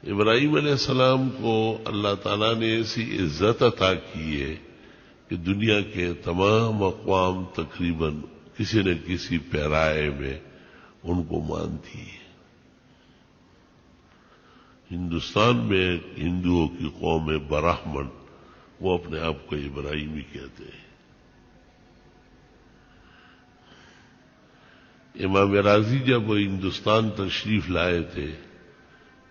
ابراہیم علیہ السلام کو اللہ تعالیٰ نے ایسی عزت عطا کی ہے کہ دنیا کے تمام اقوام تقریباً کسی نہ کسی پیرائے میں ان کو مانتی ہے۔ ہندوستان میں ہندوؤں کی قوم ہے براہمن، وہ اپنے آپ کو ابراہیمی کہتے ہیں۔ امام راضی جب وہ ہندوستان تشریف لائے تھے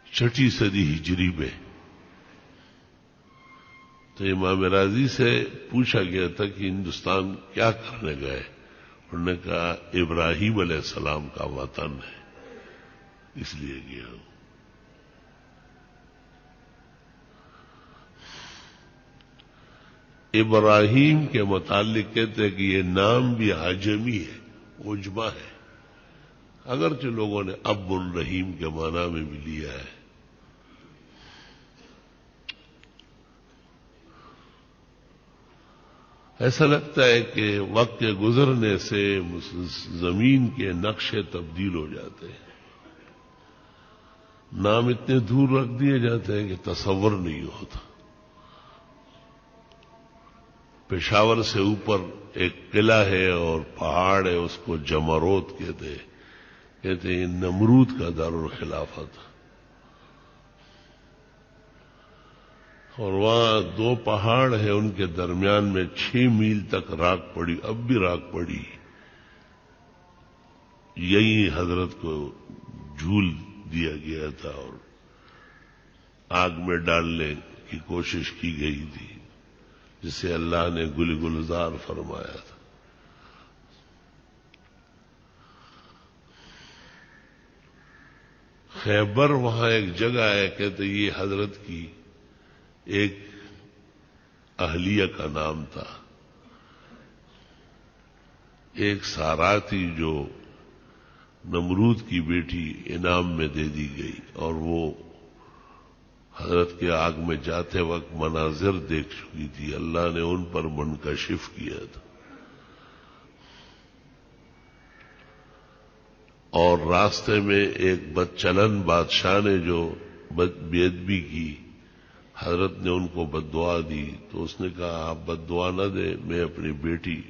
6 صدی ہجری میں، تو امام راضی سے پوچھا گیا تھا کہ ہندوستان کیا کرنے گئے؟ انہوں نے کہا ابراہیم علیہ السلام کا وطن ہے، اس لیے گیا ہوں۔ ابراہیم کے متعلق کہتے ہیں کہ یہ نام بھی عجمی ہے، عجمہ ہے، اگرچہ لوگوں نے اب الرحیم کے معنی میں بھی لیا ہے۔ ایسا لگتا ہے کہ وقت کے گزرنے سے زمین کے نقشے تبدیل ہو جاتے ہیں، نام اتنے دور رکھ دیے جاتے ہیں کہ تصور نہیں ہوتا۔ پشاور سے اوپر ایک قلعہ ہے اور پہاڑ ہے، اس کو جمروت کہتے ہیں نمرود کا دارالخلافت، اور وہاں 2 پہاڑ ہیں، ان کے درمیان میں 6 میل تک راک پڑی، اب بھی راک پڑی۔ یہی حضرت کو جھول دیا گیا تھا اور آگ میں ڈالنے کی کوشش کی گئی تھی، جسے اللہ نے گل گلزار فرمایا تھا۔ خیبر وہاں ایک جگہ ہے، کہتے یہ حضرت کی ایک اہلیہ کا نام تھا، ایک سارا تھی جو نمرود کی بیٹی انعام میں دے دی گئی، اور وہ حضرت کے آگ میں جاتے وقت مناظر دیکھ چکی تھی، اللہ نے ان پر منکشف کیا تھا۔ اور راستے میں ایک بدچلن بادشاہ نے جو بے ادبی کی، حضرت نے ان کو بد دعا دی، تو اس نے کہا آپ بد دعا نہ دیں، میں اپنی بیٹی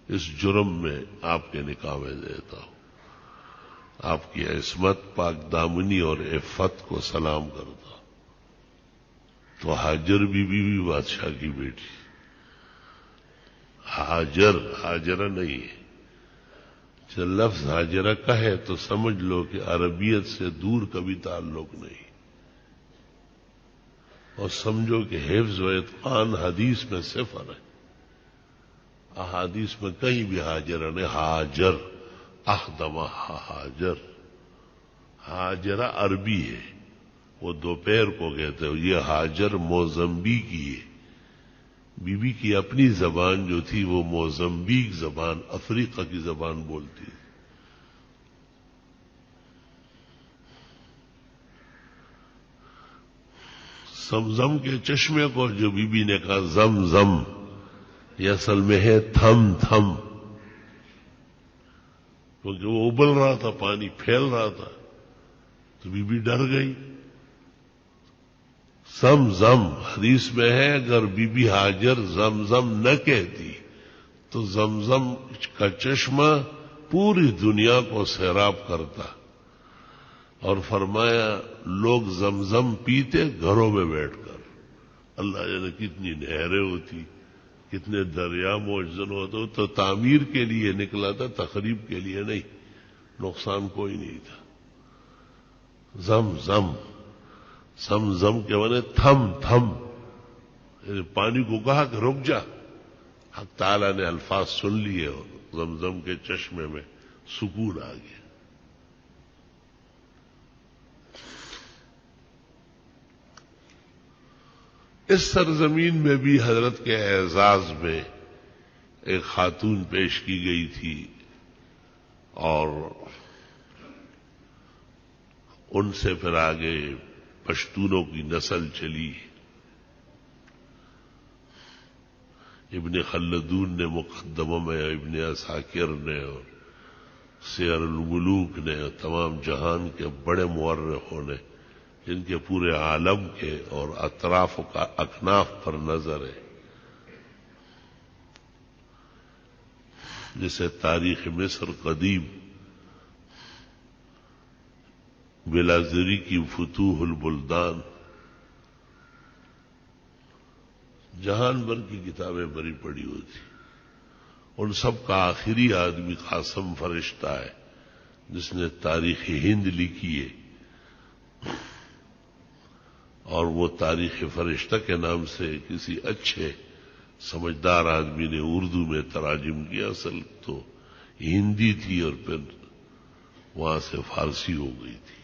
اس جرم میں آپ کے نکاح میں دیتا ہوں، آپ کی عصمت پاک دامنی اور عفت کو سلام کرتا ہوں۔ تو ہاجر بی بی بھی بادشاہ کی بیٹی، ہاجرہ نہیں ہے، جب لفظ ہاجرہ کا ہے تو سمجھ لو کہ عربیت سے دور کبھی تعلق نہیں، اور سمجھو کہ حفظ و اتقان حدیث میں صفر ہے، احادیث میں کہیں بھی ہاجرہ نہیں، ہاجر احدمہ ہاجر، ہاجرہ عربی ہے، وہ دوپہر کو کہتے ہیں، یہ ہاجر موزمبیق کی ہے، بی بی کی اپنی زبان جو تھی وہ موزمبیق زبان، افریقہ کی زبان بولتی تھی۔ زمزم کے چشمے کو جو بی بی نے کہا زم زم، یہ اصل میں ہے تھم تھم، کیونکہ وہ ابل رہا تھا، پانی پھیل رہا تھا، تو بی بی ڈر گئی۔ زم زم حدیث میں ہے، اگر بی بی ہاجر زمزم نہ کہتی تو زمزم کا چشمہ پوری دنیا کو سیراب کرتا، اور فرمایا لوگ زمزم پیتے گھروں میں بیٹھ کر، اللہ جانے کتنی نہریں ہوتی، کتنے دریا موجزن ہوتے، تو تعمیر کے لیے نکلا تھا، تخریب کے لیے نہیں، نقصان کوئی نہیں تھا۔ زم زم، زم زم کے معنی تھم تھم، یعنی پانی کو کہا کہ رک جا، حق تعالیٰ نے الفاظ سن لیے اور زمزم کے چشمے میں سکون آ گیا۔ اس سرزمین میں بھی حضرت کے اعزاز میں ایک خاتون پیش کی گئی تھی، اور ان سے پھر آگے پشتونوں کی نسل چلی۔ ابن خلدون نے مقدمہ میں، ابن عساکر نے اور سیر الملوک نے، تمام جہان کے بڑے مورخوں نے جن کے پورے عالم کے اور اطراف کا اکناف پر نظر ہے، جسے تاریخ مصر قدیم بلازری کی فتوح البلدان، جہان بھر کی کتابیں بری پڑی ہوتی، ان سب کا آخری آدمی قاسم فرشتہ ہے جس نے تاریخ ہند لکھی ہے، اور وہ تاریخ فرشتہ کے نام سے کسی اچھے سمجھدار آدمی نے اردو میں تراجم کیا، اصل تو ہندی تھی اور پھر وہاں سے فارسی ہو گئی تھی۔